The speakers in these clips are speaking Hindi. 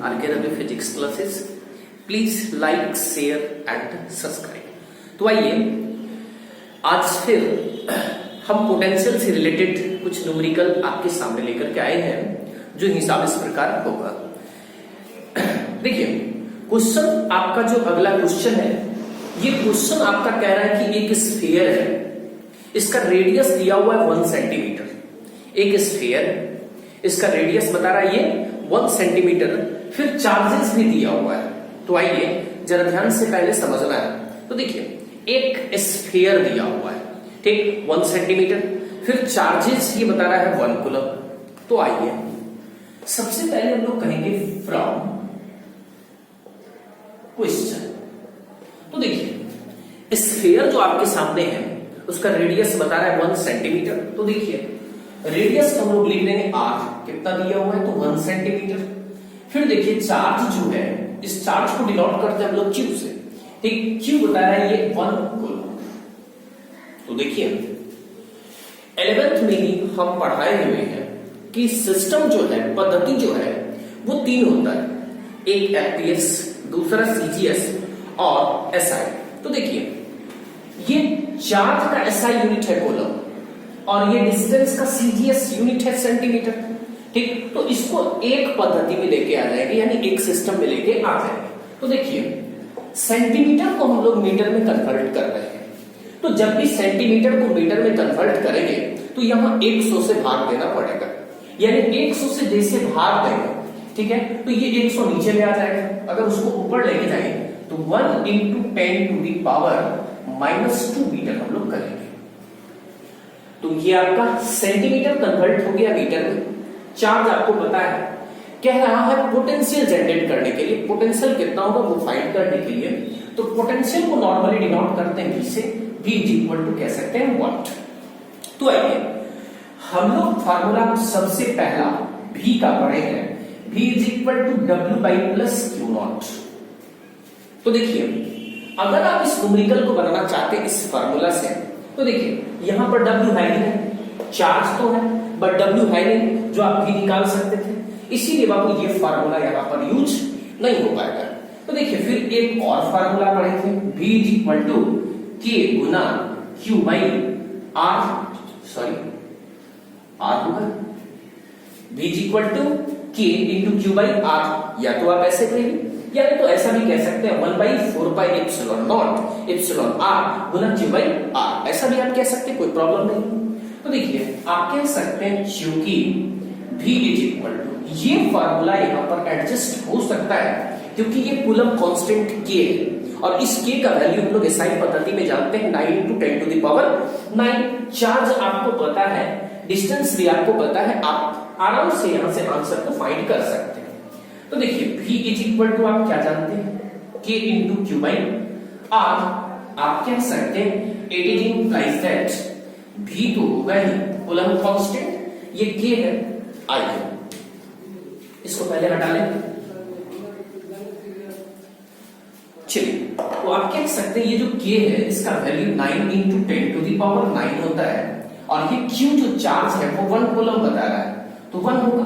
RKW physics classes. Please like, share and subscribe. तो आइए आज फिर हम पोटेंशियल से रिलेटेड कुछ न्यूमेरिकल आपके सामने लेकर के आए हैं, जो हिसाब इस प्रकार होगा। देखिए क्वेश्चन आपका जो अगला क्वेश्चन है, ये क्वेश्चन आपका कह रहा है कि एक स्फीयर है, इसका रेडियस दिया हुआ है 1 सेंटीमीटर। एक स्फीयर, इसका रेडियस बता रहा है ये 1 सेंटीमीटर, फिर चार्जेस भी दिया हुआ है। तो आइए जरा ध्यान से पहले समझना है। तो देखिए एक स्फीयर दिया हुआ है, ठीक, 1 सेंटीमीटर, फिर चार्जेस ये बता रहा है 1 कूलम। तो आइए सबसे पहले हम लोग कहेंगे फ्रॉम क्वेश्चन। तो देखिए स्फीयर जो आपके सामने है उसका रेडियस बता रहा है 1 सेंटीमीटर। तो देखिए रेडियस हम लोग लिख लेंगे r, कितना दिया हुआ है तो 1 सेंटीमीटर। फिर देखिए चार्ज जो है, इस चार्ज को डिनोट करते हैं हम लोग Q से, ठीक, Q बता रहा है ये 1 कूलम। तो देखिए 11th में ही हम पढ़ाए हुए हैं कि सिस्टम जो है, पद्धति जो है वो 3 होता है, एक FPS, दूसरा CGS और SI। तो देखिए ये चार्ज का SI यूनिट है कूलम और ये डिस्टेंस का CGS यूनिट है सेंटीमीटर, ठीक। तो इसको एक पद्धति में लेके आ जाएंगे, यानी एक सिस्टम में लेके आ जाएंगे। तो देखिए सेंटीमीटर को हम लोग मीटर में कन्वर्ट कर रहे हैं, तो जब भी सेंटीमीटर को मीटर में कन्वर्ट करेंगे तो यहां 100 से भाग देना पड़ेगा, यानी 100 से जैसे भाग देंगे, ठीक है, तो ये 100 नीचे ले आ जाएगा। अगर उसको ऊपर लेके जाएंगे तो 1 × 10⁻⁻² मीटर हम लोग करेंगे। तो ये आपका सेंटीमीटर कन्वर्ट हो गया मीटर में। चार्ज आपको पता है, कह रहा है पोटेंशियल जनरेट करने के लिए, पोटेंशियल कितना होगा वो फाइंड करने के लिए, तो पोटेंशियल को नॉर्मली डिनोट करते हैं V से, V = कह सकते हैं वॉट। तो आइए हम लोग फार्मूला सबसे पहला V का पढ़े हैं, V = W/Q0। तो देखिए अगर आप इस न्यूमेरिकल को बनाना चाहते हैं इस फार्मूला से, तो देखिए यहां पर W है नहीं, चार्ज तो है बट W है नहीं, जो आप भी निकाल सकते थे, इसीलिए बाबू ये फार्मूला यहां पर यूज नहीं हो पाएगा। तो देखिए फिर एक और फार्मूला पढ़े थे, V = K × Q/R, sorry R होगा, V = K × Q/R, या तो आप ऐसे कहेंगे या तो ऐसा भी कह सकते हैं 1/4πε0 εr × Q/R, ऐसा भी आप कह सकते हैं, कोई प्रॉब्लम नहीं। तो देखिए आप कह सकते हैं क्योंकि V = ये फार्मूला यहां पर एडजस्ट हो सकता है क्योंकि ये कूलम कांस्टेंट K है और इस K का वैल्यू हम लोग SI पद्धति में जानते हैं 9 × 10⁻⁹। चार्ज आपको पता है, डिस्टेंस भी आपको पता है, आप आराम से यहां से आंसर को फाइंड कर सकते हैं। तो देखिए V = आप क्या जानते हैं, K × Q/R, आप कह सकते हैं इट इंप्लाइज दैट V तो होगा ही कूलम कांस्टेंट, ये K है, I है, इसको पहले हटा लें। चलिए तो आप कह सकते हैं ये जो K है इसका वैल्यू 9 × 10⁻⁹ होता है और ये Q जो चार्ज है वो 1 कूलम बता रहा है, तो 1 होगा।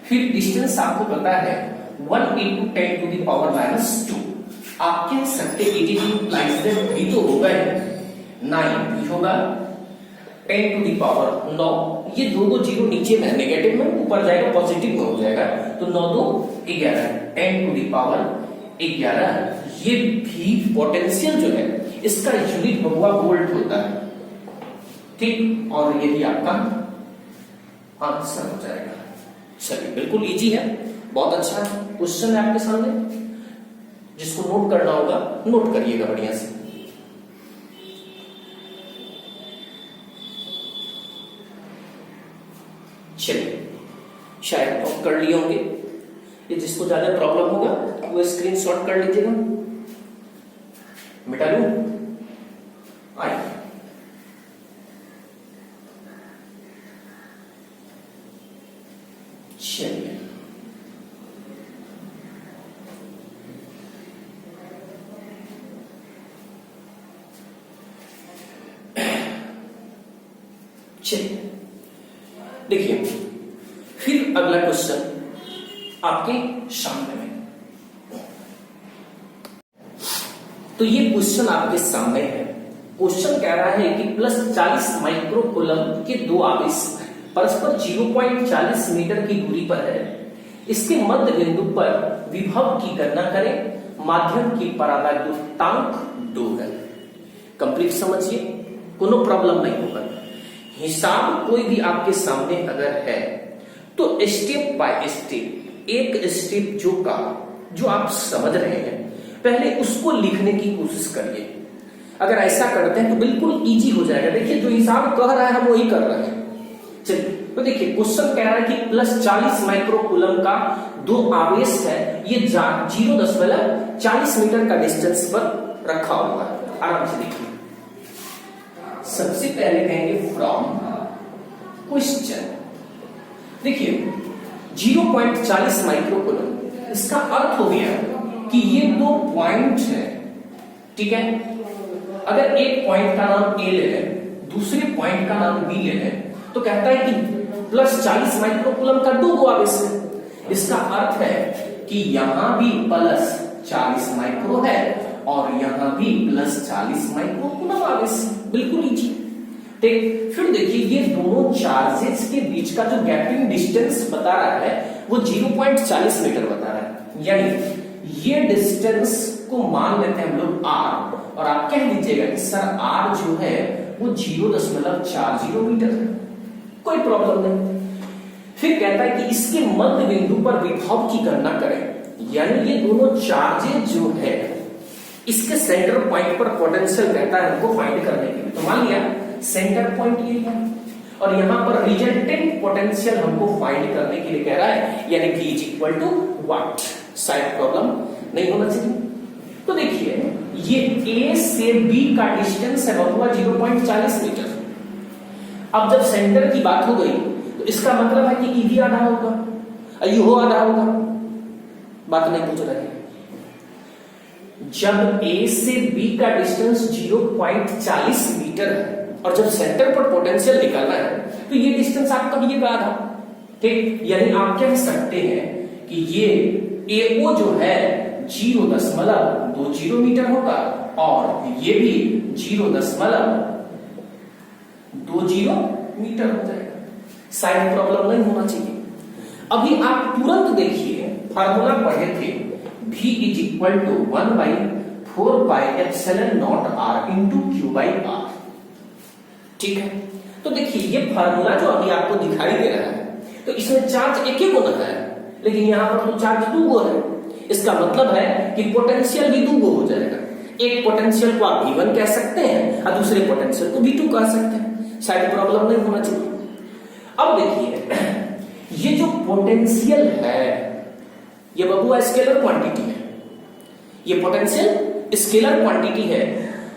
फिर डिस्टेंस आपको पता है 1 × 10⁻⁻², आप कह सकते हैं इट इंप्लाइज दैट V तो होगा ही 9, भी होगा 10⁻⁹, ये दो 0 नीचे में नेगेटिव में, ऊपर जाएगा पॉजिटिव में हो जाएगा, तो 9 2 11 10⁻11। ये भी पोटेंशियल जो है इसका यूनिट बबुआ वोल्ट होता है, ठीक, और यही आपका आंसर हो जाएगा। चलिए बिल्कुल इजी है, बहुत अच्छा क्वेश्चन है आपके सामने, जिसको नोट करना होगा नोट करिएगा बढ़िया से। चलिए शायद नोट कर लिए होंगे, ये जिसको ज्यादा प्रॉब्लम होगा वो स्क्रीनशॉट कर लीजिएगा। मिटा लूं, आइए चलिए चलिए देखिए फिर अगला क्वेश्चन आपके सामने में। तो ये क्वेश्चन आपके सामने है। क्वेश्चन कह रहा है कि प्लस 40 माइक्रो कूलम के दो आवेश परस्पर 0.40 मीटर की दूरी पर है। इसके मध्य बिंदु पर विभव की गणना करें। माध्यम की परावैद्युतांक 2 है। कंप्लीट समझिए, कोनो प्रॉब्लम नहीं होगा। हिसाब कोई भी आपके सामने अगर है तो स्टेप बाय स्टेप, एक स्टेप जो आप समझ रहे हैं पहले उसको लिखने की कोशिश करिए। अगर ऐसा करते हैं तो बिल्कुल इजी हो जाएगा। देखिए जो हिसाब कह रहा है हम वही कर रहे हैं। चलिए तो देखिए क्वेश्चन कह रहा है कि प्लस 40 माइक्रो कूलम का दो आवेश है, ये 0.40 मीटर का डिस्टेंस पर रखा हुआ है। आराम से देखिए, सबसे पहले कहेंगे फ्रॉम क्वेश्चन। देखिए 0.40 माइक्रो कूलम, इसका अर्थ हो गया कि ये दो पॉइंट है, ठीक है। अगर एक पॉइंट का नाम ए ले लें, दूसरे पॉइंट का नाम बी ले लें, तो कहता है कि प्लस 40 माइक्रो कूलम का दो आवेश है। इसका अर्थ है कि यहां भी प्लस 40 माइक्रो है और यहां भी प्लस 40 माइक्रो कूलम आवेश। बिल्कुल इजी। ठीक, फिर देखिए ये दोनों चार्जेस के बीच का जो गैपिंग डिस्टेंस बता रहा है वो 0.40 मीटर बता रहा है। यानी ये डिस्टेंस को मान लेते हैं हम लोग r, और आप कह लीजिएगा कि सर r जो है वो 0.40 मीटर है। कोई प्रॉब्लम नहीं। फिर कहता है कि इसके मध्य बिंदु पर विभव की गणना करें। यानी ये दोनों चार्जेस जो है इसके सेंटर पॉइंट पर पोटेंशियल कहता है हमको फाइंड करने के लिए। तो मान लिया सेंटर पॉइंट ये है और यहां पर रिजल्टेंट पोटेंशियल हमको फाइंड करने के लिए कह रहा है, यानी V is equal to what. शायद प्रॉब्लम नहीं होना चाहिए। तो देखिए ये A से B का डिस्टेंस है वो 0.40 मीटर। अब जब सेंटर की बात हो गई तो इसका मतलब है कि E भी आधा होगा, U आधा होगा। बात नहीं पूछ रहे। जब A से B का डिस्टेंस 0.40 मीटर है और जब सेंटर पर पोटेंशियल निकालना है तो ये डिस्टेंस आपका भी का आधा। ठीक, यानी आप कह सकते हैं कि ये AO जो है 0.20 मीटर होगा और ये भी 0.20 मीटर हो जाएगा। शायद प्रॉब्लम नहीं होना चाहिए। अभी आप तुरंत देखिए फार्मूला पढ़े थे, V is equal to 1/4πε0r into Q/r। ठीक है, तो देखिए ये फार्मूला जो अभी आपको दिखाई दे रहा है तो इसमें चार्ज एक ही गुना है, लेकिन यहां पर तो चार्ज 2 गो है। इसका मतलब है कि पोटेंशियल भी 2 गो हो जाएगा। एक पोटेंशियल को आप V1 कह सकते हैं और दूसरे पोटेंशियल को V2 कह सकते हैं। शायद प्रॉब्लम नहीं होना चाहिए। अब देखिए ये जो पोटेंशियल है ये बबुआ स्केलर क्वांटिटी है। ये पोटेंशियल स्केलर क्वांटिटी है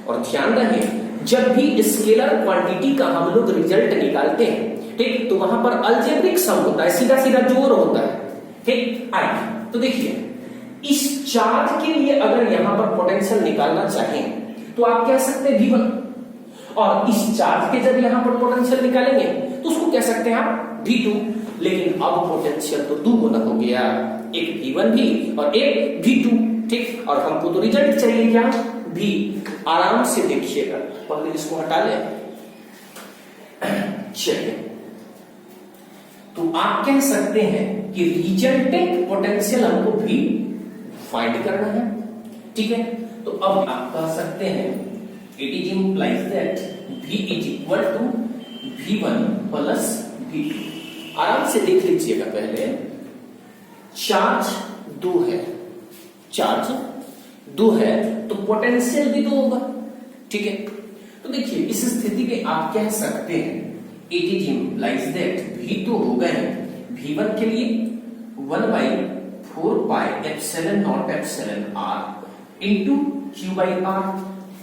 और ध्यान रहे जब भी स्केलर क्वांटिटी का हम लोग रिजल्ट निकालते हैं, ठीक, तो वहां पर अलजेब्रिक सम होता है, सीधा सीधा जोड़ होता है। ठीक, आइए तो देखिए इस चार्ज के लिए अगर यहां पर पोटेंशियल निकालना चाहें तो आप कह सकते हैं V1, और इस चार्ज के जब यहां पर पोटेंशियल निकालेंगे तो उसको कह सकते हैं आप V2। लेकिन अब पोटेंशियल तो 2 गुना हो गया, एक V1 भी और एक V2। ठीक, और हमको तो रिजल्ट चाहिए क्या, V। आराम से देखिएगा, पहले इसको हटा ले। चलिए तो आप कह सकते हैं कि रिजल्टेंट पोटेंशियल हमको भी फाइंड करना है। ठीक है, तो अब आप कह सकते हैं it is implies that V is equal to V1 plus V2। आराम से देख लीजिएगा, पहले चार्ज 2 है, चार्ज 2 है तो पोटेंशियल भी 2 होगा। ठीक है, तो देखिए इस स्थिति में आप कह सकते हैं it is implies that V तो हो गए V1 के लिए 1/4πε0r इंटू Q/r।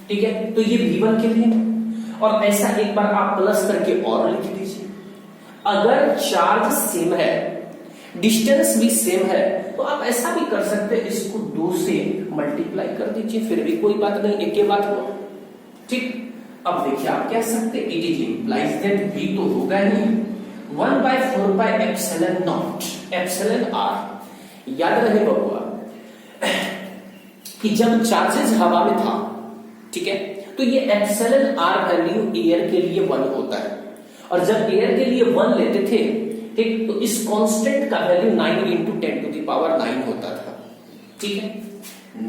ठीक है, तो ये V1 के लिए, और ऐसा एक बार आप प्लस करके और लिख दीजिए। अगर चार्ज सेम है, डिस्टेंस भी सेम है, तो आप ऐसा भी कर सकते हैं, इसको 2 से मल्टीप्लाई कर दीजिए, फिर भी कोई बात नहीं, एक ही बात हुआ। ठीक, अब देखिए आप कह सकते हैं it is implies that V तो होगा नहीं 1/4πε0 εr, याद रहे बबुआ कि जब चार्जेस हवा में था, ठीक है, तो ये एप्सिलॉन आर वैल्यू एयर के लिए 1 होता है, और जब एयर के लिए 1 लेते थे, ठीक, तो इस कांस्टेंट का value 9 into 10 to the power 9 होता था, ठीक है,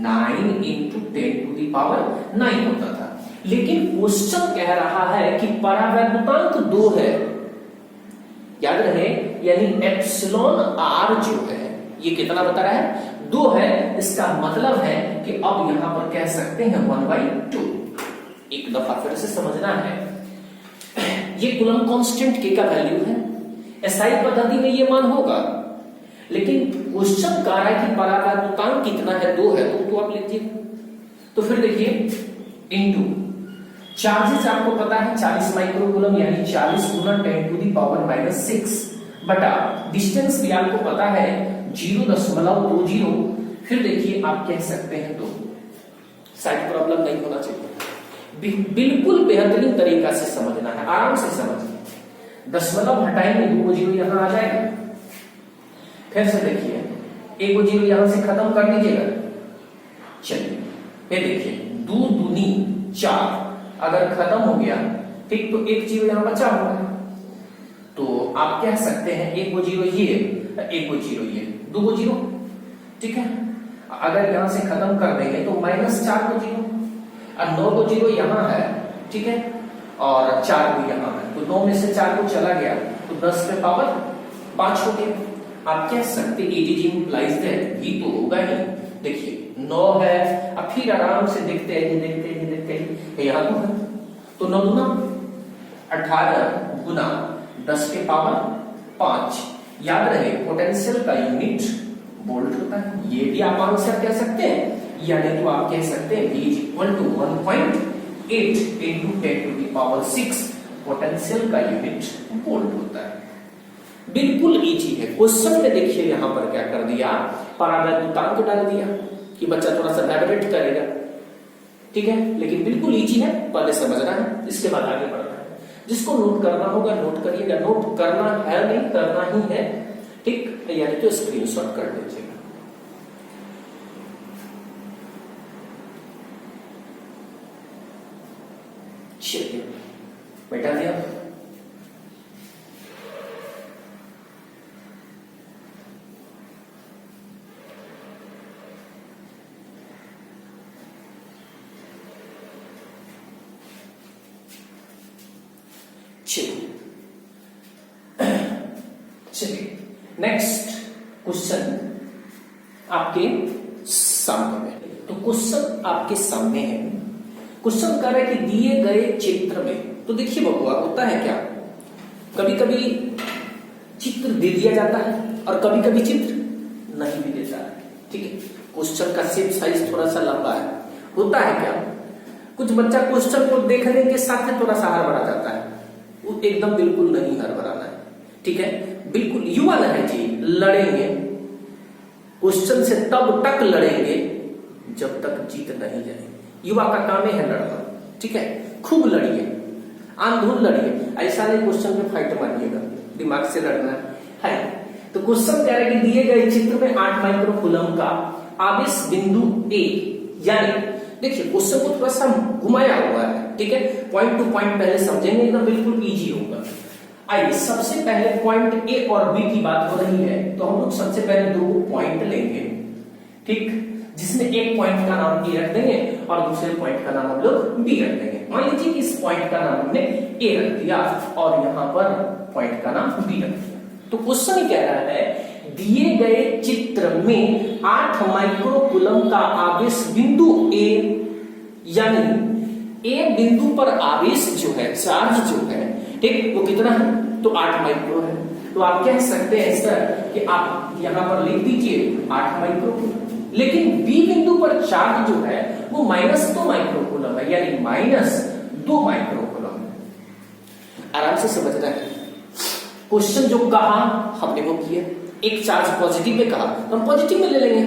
9 इंटू 10 टू द पावर 9 होता था। लेकिन क्वेश्चन कह रहा है कि परावैद्युतांक 2 है, याद रहे, यानी एप्सिलॉन आर जो है ये कितना बता रहा है, 2 है। इसका मतलब है कि अब यहां पर कह सकते हैं 1/2। एक दफा फिर से समझना है, ये कूलम्ब कांस्टेंट के का वैल्यू है, एसआई पद्धति में ये मान होगा, लेकिन क्वेश्चन कह रहा है कि परावैद्युतांक कितना है, 2 है, तो आप लिखिए। तो फिर देखिए इनटू चार्जेस आपको पता है 40 माइक्रोकूलम यानी 40 गुना 10 टू द पावर -6 बटा डिस्टेंस भी आपको पता है 0.20। फिर देखिए आप कह सकते हैं, तो साइड प्रॉब्लम नहीं होना चाहिए, बिल्कुल बेहतरीन तरीका से समझना है, आराम से समझिए। दशमलव हटाएंगे 2 जीरो यहां आ जाएगा। फिर से देखिए 1 जीरो यहां से खत्म कर दीजिएगा। चलिए ये देखिए 2 दूनी 4 अगर खत्म हो गया, ठीक, तो 1 जीरो यहां बचा हुआ है, तो आप कह सकते हैं 1 जीरो ये 1 जीरो ये 2 जीरो, ठीक है। अगर यहां से खत्म कर देंगे तो -4 जीरो और 9 जीरो यहां है, ठीक है, और 4 को यहां है, तो 9 में से 4 को चला गया तो 10 पे पावर 5 हो गया। आप कह सकते इट इंप्लाइज दैट, ये तो होगा ही। देखिए 9 है, अब फिर आराम से देखते हैं यहां तो 9 गुना 18 गुना 10 के पावर 5। याद रहे पोटेंशियल का यूनिट वोल्ट होता है, ये भी आप आंसर कह सकते हैं, यानी तो आप कह सकते हैं V = 1.8 into 10 to the power 6 potential का यूनिट वोल्ट होता है। बिल्कुल इजी है। क्वेश्चन में देखिए यहां पर क्या कर दिया, परावैद्युतांक डाल दिया कि बच्चा थोड़ा सा वाइब्रेट करेगा, ठीक है, लेकिन बिल्कुल इजी है, पहले समझना है, इसके बाद आगे बढ़ना है। जिसको नोट करना होगा नोट करिएगा, नोट करना है नहीं करना ही है, ठीक, यानी तो स्क्रीनशॉट कर लीजिएगा। चलिए बैठा दिया। चलिए नेक्स्ट क्वेश्चन आपके सामने में। तो क्वेश्चन आपके सामने है, क्वेश्चन कह रहा है कि दिए गए चित्र में, तो देखिए बबुआ होता है क्या, कभी कभी चित्र दे दिया जाता है और कभी कभी चित्र नहीं भी देता है, ठीक है। क्वेश्चन का शेप साइज थोड़ा सा लंबा है, होता है क्या, कुछ बच्चा क्वेश्चन को देखने के साथ में थोड़ा सा हड़बड़ा जाता है, वो एकदम बिल्कुल नहीं हड़बड़ाना है, ठीक है। बिल्कुल युवा है जी, लड़ेंगे क्वेश्चन से तब तक लड़ेंगे जब तक जीत नहीं जाए। युवा का काम है लड़ना, ठीक है, खूब लड़िए, आंधुन लड़िए, ऐसा नहीं क्वेश्चन में फाइट मारिएगा, दिमाग से लड़ना है। तो क्वेश्चन कह रहे कि दिए गए चित्र में 8 माइक्रोकूलम का आवेश बिंदु ए, यानी देखिए क्वेश्चन को थोड़ा सा घुमाया हुआ है, ठीक है, पॉइंट टू पॉइंट पहले समझेंगे, एकदम बिल्कुल इजी होगा। आइए सबसे पहले पॉइंट ए और बी की बात हो रही है, तो हम लोग सबसे पहले 2 पॉइंट लेंगे, ठीक, जिसमें एक पॉइंट का नाम ए रख देंगे और दूसरे पॉइंट का नाम हम लोग बी रख देंगे। मान लीजिए कि इस पॉइंट का नाम हमने ए रख दिया और यहाँ पर पॉइंट का नाम बी रख दिया। तो क्वेश्चन कह रहा है दिए गए चित्र में 8 माइक्रोकूलम का आवेश बिंदु ए, यानी ए बिंदु पर आवेश जो है, चार्ज जो है, ठीक, वो कितना है, तो 8 माइक्रो है। तो आप कह सकते हैं सर कि आप यहां पर लिख दीजिए 8 माइक्रोकूलम, लेकिन बी बिंदु पर चार्ज जो है वो -2 माइक्रोकूलम है, यानी -2 माइक्रोकूलम है। आराम से समझना है, क्वेश्चन जो कहा हमने वो किया, एक चार्ज पॉजिटिव में कहा तो हम पॉजिटिव में ले लेंगे,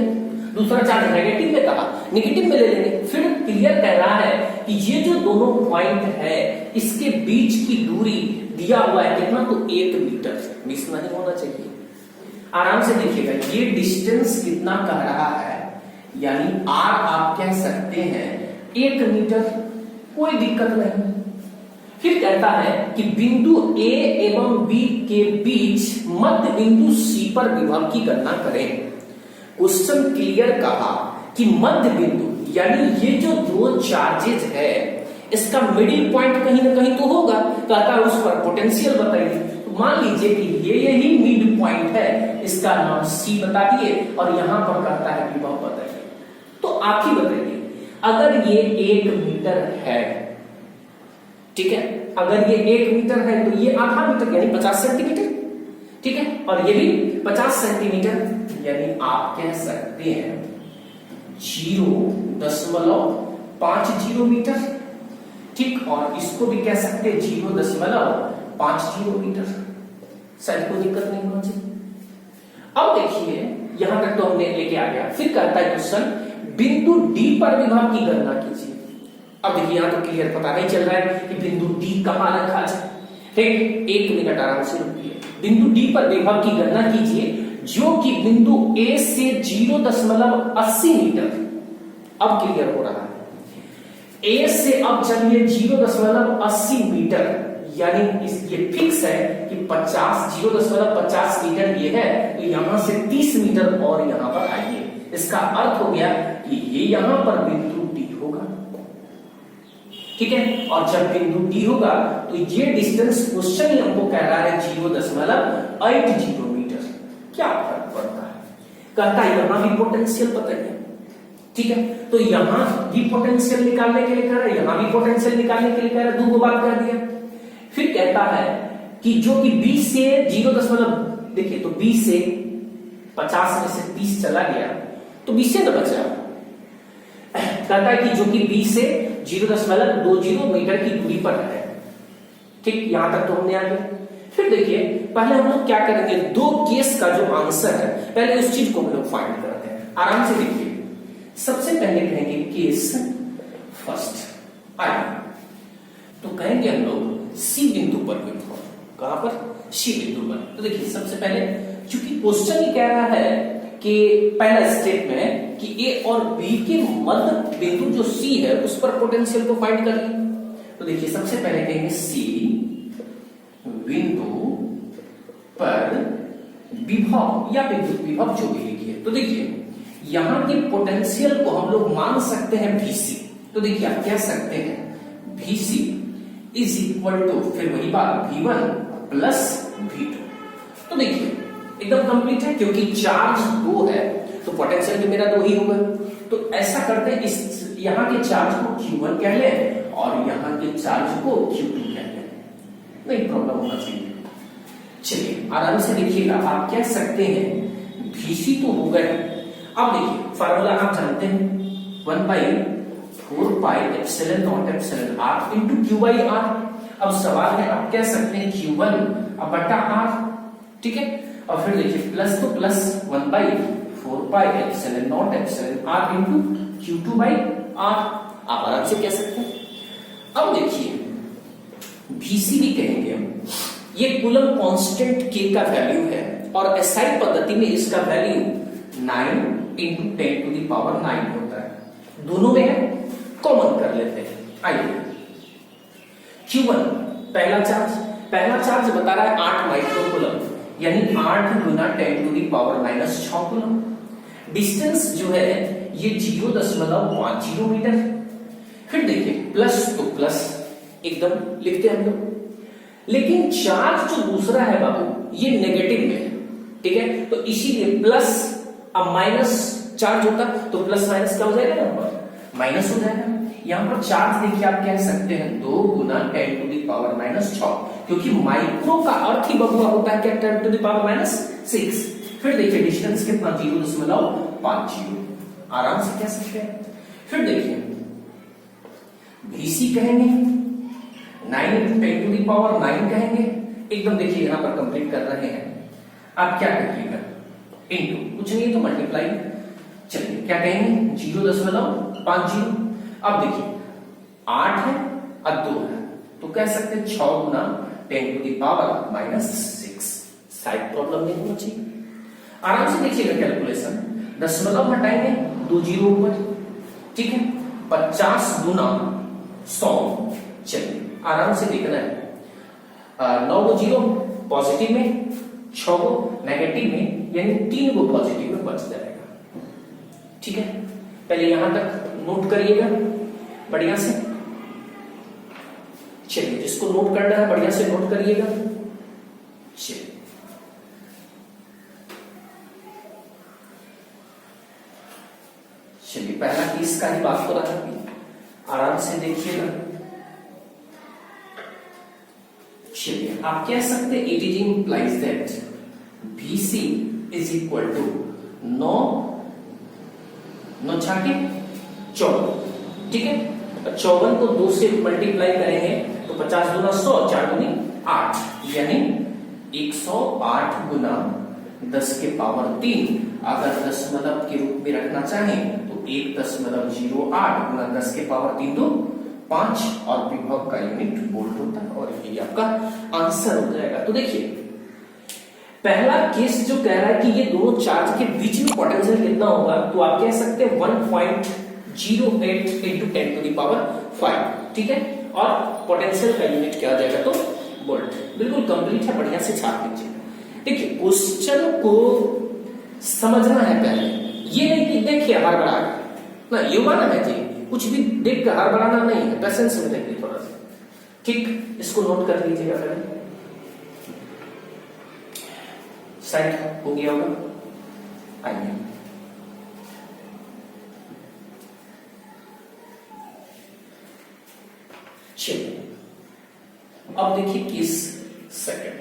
दूसरा चार्ज नेगेटिव में कहा नेगेटिव में ले लेंगे। फिर क्लियर कह रहा है कि ये जो दोनों पॉइंट है इसके बीच की दूरी दिया हुआ है कितना, तो 1 मीटर, मिस नहीं होना चाहिए। आराम से देखिएगा, ये डिस्टेंस कितना कह रहा है, यानी आर आप कह सकते हैं 1 मीटर, कोई दिक्कत नहीं। फिर कहता है कि बिंदु ए एवं बी के बीच मध्य बिंदु सी पर विभव की गणना करें। क्वेश्चन क्लियर कहा कि मध्य बिंदु यानी ये जो दो चार्जेज है इसका मिडिल पॉइंट कहीं ना कहीं तो होगा, कहता है उस पर पोटेंशियल बताइए। तो मान लीजिए कि ये यही मिड पॉइंट है, इसका नाम सी बता दिए और यहां पर कहता है विभव बताइए। तो आप ही बताइए, अगर ये 1 मीटर है, ठीक है, अगर ये 1 मीटर है तो ये आधा मीटर यानी 50 सेंटीमीटर, ठीक है, और ये भी 50 सेंटीमीटर, यानी आप कह सकते हैं 0.50 मीटर, ठीक, और इसको भी कह सकते हैं 0.50 मीटर। शायद कोई दिक्कत नहीं होनी चाहिए। अब देखिए यहां तक तो हमने लेके आ गया। फिर कहता है क्वेश्चन बिंदु डी पर विभव की गणना कीजिए। अब देखिए यहां तो क्लियर पता नहीं चल रहा है कि बिंदु डी कहां रखा जाए, ठीक, 1 मिनट आराम से रुकिए। बिंदु डी पर विभव की गणना कीजिए जो कि बिंदु ए से 0.80 मीटर। अब क्लियर हो रहा है, ए से अब चलिए 0.80 मीटर, यानी ये फिक्स है कि 0.50 मीटर ये है, तो यहां से 30 मीटर और यहां पर आइए। इसका अर्थ हो गया कि ये यहां पर बिंदु डी होगा, ठीक है, और जब बिंदु डी होगा तो ये डिस्टेंस क्वेश्चन ही हमको कह रहा है 0.80 मीटर। क्या फर्क पड़ता है, कहता है यहां भी पोटेंशियल बताइए, ठीक है, तो यहां भी पोटेंशियल निकालने के लिए कह रहा है, यहां भी पोटेंशियल निकालने के लिए कह रहा है, दो बात कर दिया। फिर कहता है कि जो कि बी से 0. देखिए तो बी से 50 में से 30 चला गया तो 20 से न बचा। कहता है कि जो कि बी से 0.20 मीटर की दूरी पर है, ठीक, यहां तक तो हमने आ गया। फिर देखिए पहले हम लोग क्या करेंगे, दो केस का जो आंसर है पहले उस चीज को हम लोग फाइंड करते हैं। आराम से देखिए, सबसे पहले कहेंगे केस फर्स्ट। आइए तो कहेंगे हम लोग सी बिंदु पर विभव, कहां पर, सी बिंदु पर। तो देखिए सबसे पहले चूंकि क्वेश्चन ही कह रहा है कि पहला स्टेप में कि ए और बी के मध्य बिंदु जो सी है उस पर पोटेंशियल को फाइंड करिए। तो देखिए सबसे पहले कहेंगे सी बिंदु पर विभव या विद्युत विभव जो भी लिखिए। तो देखिए यहां के पोटेंशियल को हम लोग मान सकते हैं Vc। तो देखिए आप कह सकते हैं Vc इज इक्वल टू, फिर वही बात, V1 प्लस V2। तो देखिए एकदम कंप्लीट है क्योंकि चार्ज 2 है तो पोटेंशियल भी मेरा 2 ही होगा। तो ऐसा करते हैं, इस यहां के चार्ज को Q1 कह ले और यहां के चार्ज को Q2 कह ले, नहीं प्रॉब्लम होना चाहिए। चलिए आराम से देखिएगा, आप कह सकते हैं Vc तो हो गए। अब देखिए फार्मूला आप जानते हैं 1/4 pi epsilon not epsilon r into q by r। अब सवाल है, आप कह सकते हैं q1 अब बटा r, ठीक है, और फिर देखिए प्लस तो plus 1/4 pi epsilon not epsilon r into q2 by r, आप आराम से कह सकते हैं। अब देखिए Vc भी कहेंगे हम, ये कूलम कांस्टेंट k का वैल्यू है और एसआई पद्धति में इसका value 9 into 10 to the power 9 होता है। दोनों में है, कॉमन कर लेते हैं। आइए Q1 पहला चार्ज बता रहा है 8 माइक्रोकूलम, यानी 8 गुना 10 to the power -6 coulomb. Distance जो है ये 0.50 मीटर। फिर देखिए प्लस तो प्लस एकदम लिखते हैं हम लोग, लेकिन चार्ज जो दूसरा है बाबू ये नेगेटिव में है, ठीक है, तो इसीलिए प्लस अब माइनस चार्ज होता तो प्लस माइनस क्या हो जाएगा, नंबर माइनस हो जाएगा। यहां पर चार्ज देखिए आप कह सकते हैं 2 गुना 10 टू द पावर -6, क्योंकि माइक्रो का अर्थ ही बबुआ होता है क्या, 10 टू द पावर -6। फिर देखिए डिस्टेंस कितना 0.50, आराम से कह सकते हैं। फिर देखिए Vc कहेंगे 9 इंटू 10 टू द पावर 9 कहेंगे, एकदम देखिए यहां पर कंप्लीट कर रहे हैं। आप क्या करिएगा, इंटू कुछ नहीं तो मल्टीप्लाई, चलिए क्या कहेंगे 0.50। अब देखिए 8 है और 2 है तो कह सकते हैं 6 गुना 10 to the power -6। Side problem नहीं होना चाहिए। आराम से देखिएगा कैलकुलेशन, दशमलव हटाएंगे 2 जीरो ऊपर, ठीक है, 50 गुना 100, चलिए आराम से देखना है, 9 को जीरो पॉजिटिव में, 6 को नेगेटिव में, यानी 3 को पॉजिटिव में बच जाएगा, ठीक है। पहले यहां तक नोट करिएगा बढ़िया से, चलिए जिसको नोट करना है बढ़िया से नोट करिएगा। चलिए पहला केस का ही बात हो रहा है, आराम से देखिएगा। चलिए आप कह सकते it is implies that BC is equal to 9 छाके 54, ठीक है। 54 को 2 से मल्टीप्लाई करेंगे तो 50 गुना 100, 4 दूनी 8, यानी 108 गुना 10 के पावर 3। अगर दशमलव के रूप में रखना चाहें तो 1.08 गुना 10 के पावर 3 तो 5, और विभव का यूनिट वोल्ट होता है, और ये आपका आंसर हो जाएगा। तो देखिए पहला केस जो कह रहा है कि ये दोनों चार्ज के बीच में पोटेंशियल कितना होगा, तो आप कह सकते हैं 1.08 into 10 to the power 5, ठीक है। और पोटेंशियल का यूनिट क्या आ जाएगा, तो वोल्ट। बिल्कुल कंप्लीट है, बढ़िया से छाप लीजिए। देखिए क्वेश्चन को समझना है पहले, ये नहीं कि देखिए हर बड़ा ना, ये माना है जी, कुछ भी देख कर हर बढ़ाना नहीं है, पेशेंस में देखिए थोड़ा सा, ठीक। इसको नोट कर लीजिएगा पहले, सेट हो गया होगा। आइए चलिए अब देखिए केस सेकंड।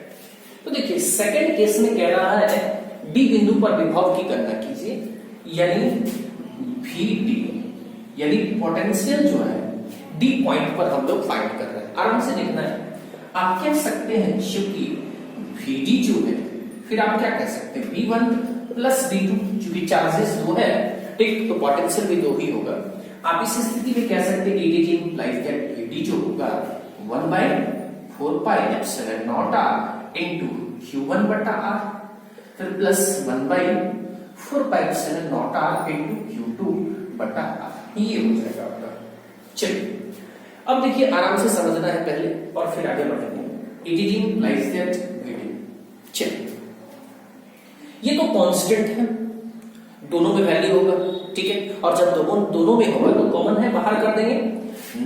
तो देखिए सेकंड केस में कह रहा है डी बिंदु पर विभव की गणना कीजिए, यानी VD, यानी पोटेंशियल जो है डी पॉइंट पर हम लोग फाइंड कर रहे हैं। आराम से देखना है, आप कह सकते हैं क्योंकि VD जो है, फिर आप क्या कह सकते हैं V1 प्लस V2, क्योंकि चार्जेस 2 है, ठीक, तो पोटेंशियल भी 2 ही होगा। आप इस स्थिति में कह सकते हैं it is implies that VD जो होगा 1/4 pi epsilon not R into Q1 बटा R, फिर plus 1/4 pi epsilon not R into Q2 बटा R, ये हो जाएगा आपका। चलिए अब देखिए आराम से समझना है पहले, और फिर आगे बढ़ेंगे। It is implies that VD, चलिए ये तो कांस्टेंट है, दोनों में वैल्यू होगा, ठीक है। और जब दोनों में होगा तो कॉमन है, बाहर कर देंगे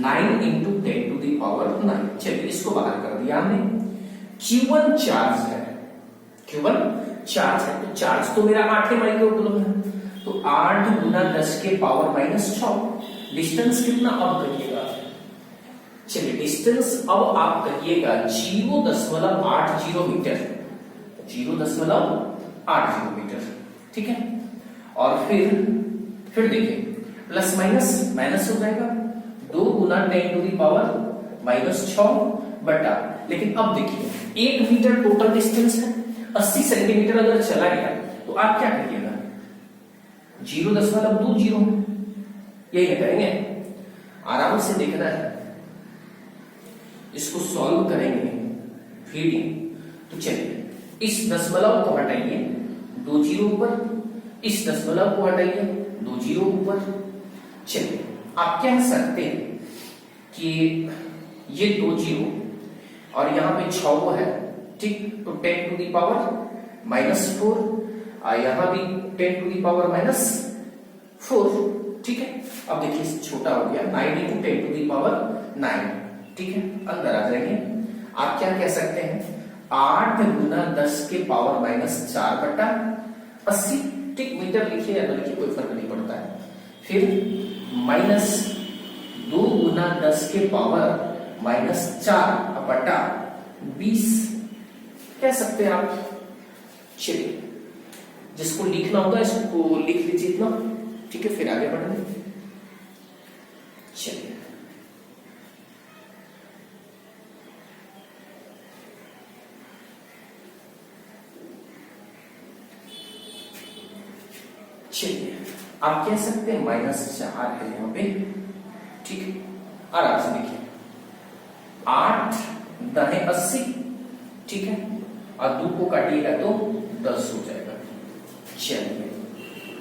9 into 10 to the power 9। चलिए इसको बाहर कर दिया हमने। Q1 चार्ज है, Q1 चार्ज है, तो चार्ज तो मेरा 8 माइक्रोकूलम है, तो 8 गुना 10 के पावर -6। डिस्टेंस कितना अब करिएगा, चलिए डिस्टेंस अब आप करिएगा 0.80 मीटर, 0.80 मीटर, ठीक है। और फिर देखिए प्लस माइनस हो जाएगा, 2 गुना 10 to the power -6 बटा, लेकिन अब देखिए 1 मीटर टोटल डिस्टेंस है, 80 सेंटीमीटर अगर चला गया तो आप क्या करिएगा 0.20, यही करेंगे। आराम से देखना है, इसको सॉल्व करेंगे VD। तो चलिए इस दशमलव को हटाइए, 2 जीरो ऊपर, इस दशमलव को हटाइए, 2 जीरो ऊपर। चलिए आप कह सकते हैं कि ये 2 जीरो और यहां पे 6 है, ठीक, तो 10 to the power -4, यहां भी 10 to the power -4, ठीक है। अब देखिए छोटा हो गया, 9 into 10 to the power 9, ठीक है, अंदर आ जाएंगे। आप क्या कह सकते हैं 8 गुना 10 के पावर -4 बटा 80, ठीक, मीटर लिखिए या तो लिखिए कोई फर्क नहीं पड़ता है। फिर -2 गुना 10 के पावर -4 बटा 20 कह सकते हैं आप। चलिए जिसको लिखना होगा इसको लिख लीजिए इतना, ठीक है, फिर आगे बढ़ेंगे। चलिए चलिए आप कह सकते हैं -4 है यहां पे, ठीक है। आराम से देखिए 8 दाने 80, ठीक है, और 2 को काटिएगा तो 10 हो जाएगा, चलिए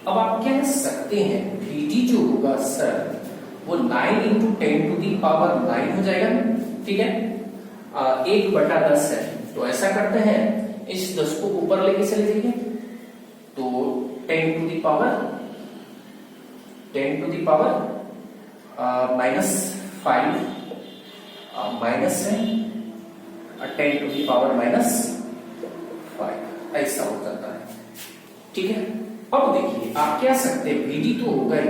अब आप कह सकते हैं VD जो होगा सर वो 9 इंटू 10 टू दी पावर 9 हो जाएगा, ठीक है। 1/10 है, तो ऐसा करते हैं इस 10 को ऊपर लेके चले जाइए, तो 10 टू दी पावर -5 माइनस है 10 टू दी पावर -5 ऐसा हो जाता है, ठीक है। अब देखिए आप कह सकते हैं VD तो होगा ही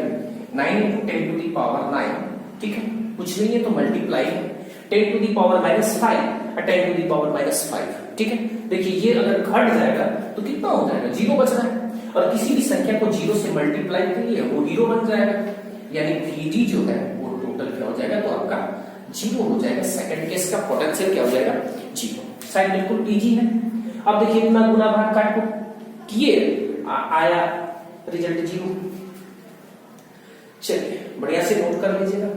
9 इंटू 10 टू दी पावर 9, ठीक है, कुछ नहीं है तो मल्टीप्लाई 10 टू दी पावर -5 और 10 टू दी पावर -5, ठीक है। देखिए ये अगर घट जाएगा तो कितना हो जाएगा, 0 बच रहा है, और किसी भी संख्या को 0 से मल्टीप्लाई करिए वो 0 बन जाएगा, यानी VD जो है वो टोटल क्या हो जाएगा, तो आपका 0 हो जाएगा। सेकंड केस का पोटेंशियल क्या हो जाएगा, 0। साइड बिल्कुल इजी है। अब देखिए इतना गुना भाग काट को किए आया रिजल्ट 0। चलिए बढ़िया से नोट कर लीजिएगा।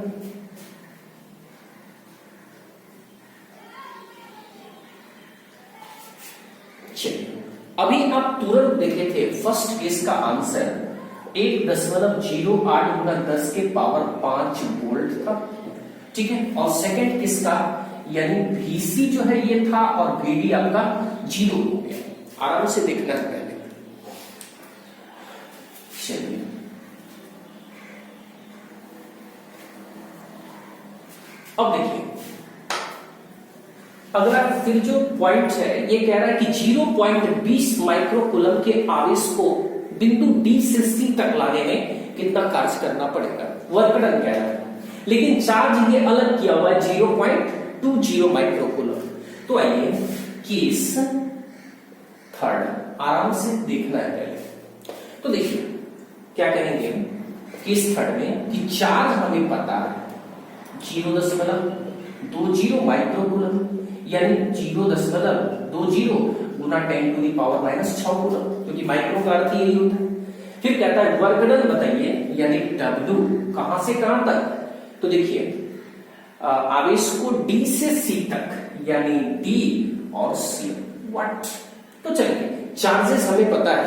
चलिए अभी आप तुरंत देखे थे फर्स्ट केस का आंसर 1.08 गुना 10 के पावर 5 वोल्ट था, ठीक है। और सेकंड केस का यानी VC जो है ये था और VD आपका 0 हो गया। आराम से देखना है पहले। चलिए अब देखिए अगला फिर जो पॉइंट है ये कह रहा है कि 0.20 माइक्रोकूलम के आवेश को बिंदु D से C तक लाने में कितना कार्य करना पड़ेगा, वर्क डन कह रहा है, लेकिन चार्ज ये अलग किया हुआ है 0.20 माइक्रोकूलम। तो आइए केस थर्ड आराम से देखना है पहले। तो देखिए क्या करेंगे केस थर्ड में कि चार्ज हमें पता है 0.20 माइक्रोकूलम, यानी 0.20 गुना 10 टू दी पावर -6 कूलम, क्योंकि माइक्रो का अर्थ यही होता है। फिर कहता है वर्क डन बताइए, यानी W कहां से कहां तक, तो देखिए आवेश को D से C तक, यानी D और C व्हाट। तो चलिए चार्जेस हमें पता है,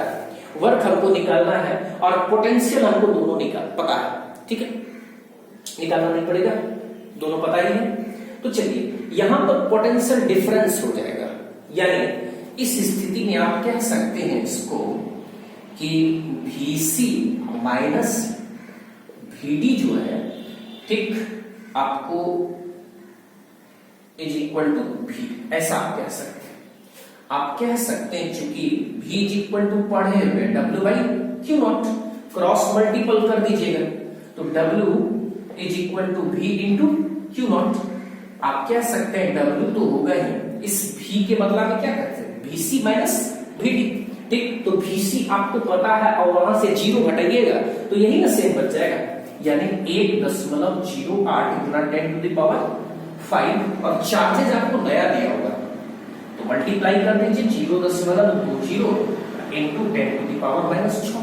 वर्क हमको निकालना है और पोटेंशियल हमको दोनों पता है, ठीक है, निकालना नहीं पड़ेगा, दोनों पता ही है। तो चलिए यहां पर पोटेंशियल डिफरेंस हो जाएगा, यानी इस स्थिति में आप कह सकते हैं इसको कि VC माइनस VD जो है, ठीक, आपको इज इक्वल टू V, ऐसा आप कह सकते हैं। आप कह सकते हैं चूंकि V इज इक्वल टू पढ़े हुए W/Q0, क्रॉस मल्टीपल कर दीजिएगा, तो W is equal to V into Q0। आप कह सकते हैं W तो होगा ही, इस V के बदला में क्या करते हैं VC माइनस VD, ठीक। तो VC आपको पता है और वहां से 0 घटाइएगा तो यही ना सेम बच जाएगा, यानी 1.08 गुना 10 टू दी पावर 5, और चार्जेज आपको नया दिया होगा तो मल्टीप्लाई कर दीजिए 0.20 इंटू 10 टू दी पावर -6।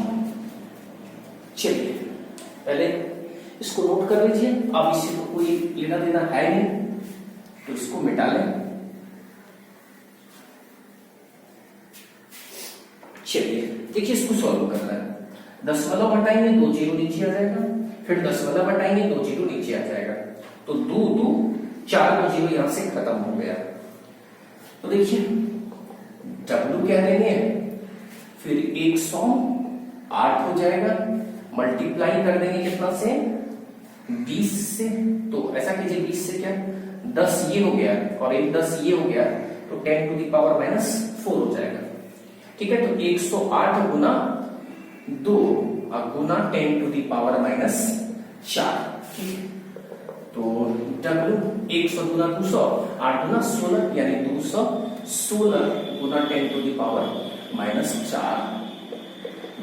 चलिए पहले इसको नोट कर लीजिए, अब इसी को कोई लेना देना है नहीं तो इसको मिटा लें। चलिए देखिए इसको सॉल्व करना है, 10 हटाएंगे 2 0 नीचे आ जाएगा, फिर 10 हटाएंगे 2 0 नीचे आ जाएगा, तो 2 2 4 0 यहां से खत्म हो गया। तो देखिए W क्या देंगे, फिर 108 हो जाएगा, मल्टीप्लाई कर देंगे कितना से 20 से, तो ऐसा कीजिए 20 से क्या 10 ये हो गया और एक 10 ये हो गया, तो 10 टू दी पावर -4 हो जाएगा, ठीक है। तो 108 गुना 2 गुना 10 टू दी पावर -4, ठीक। तो W 100 गुना 200, 8 गुना 16, यानी 216 गुना 10 टू दी पावर -4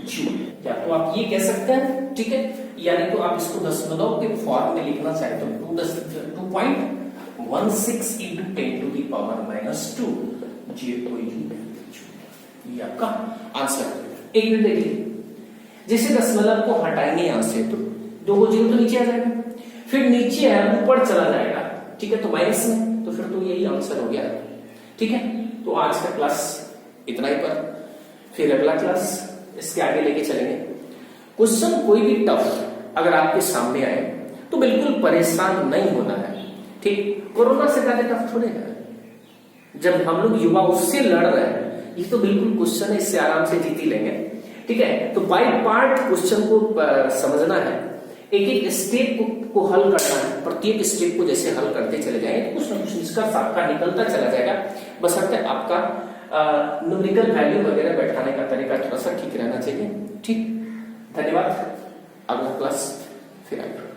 जूल। या तो आप ये कह सकते हैं, ठीक है, यानी तो आप इसको दशमलव के फॉर्म में लिखना चाहे तो 2.16 इंटू 10 टू दी पावर -2 ये आपका आंसर। एक मिनट देखिए, जैसे दशमलव को हटाएंगे यहां से तो 2 0 तो नीचे आ जाएगा, फिर नीचे है ऊपर चला जाएगा, ठीक है, तो माइनस में, तो फिर तो यही आंसर हो गया, ठीक है। तो आज का क्लास इतना ही पर, फिर अगला क्लास इसके आगे लेके चलेंगे। क्वेश्चन कोई भी टफ अगर आपके सामने आए तो बिल्कुल परेशान नहीं होना है, ठीक। कोरोना से ज्यादा टफ थोड़े है, जब हम लोग युवा उससे लड़ रहे हैं, ये तो बिल्कुल क्वेश्चन है, इससे आराम से जीत ही लेंगे, ठीक है। तो बाय पार्ट क्वेश्चन को समझना है, एक एक स्टेप को हल करना है, प्रत्येक स्टेप को जैसे हल करते चले जाएंगे तो कुछ ना कुछ निष्कर्ष आपका निकलता चला जाएगा, बशर्ते आपका न्यूमेरिकल वैल्यू वगैरह बैठाने का तरीका थोड़ा सा ठीक रहना चाहिए, ठीक। धन्यवाद, अगला क्लास फिर आएगा।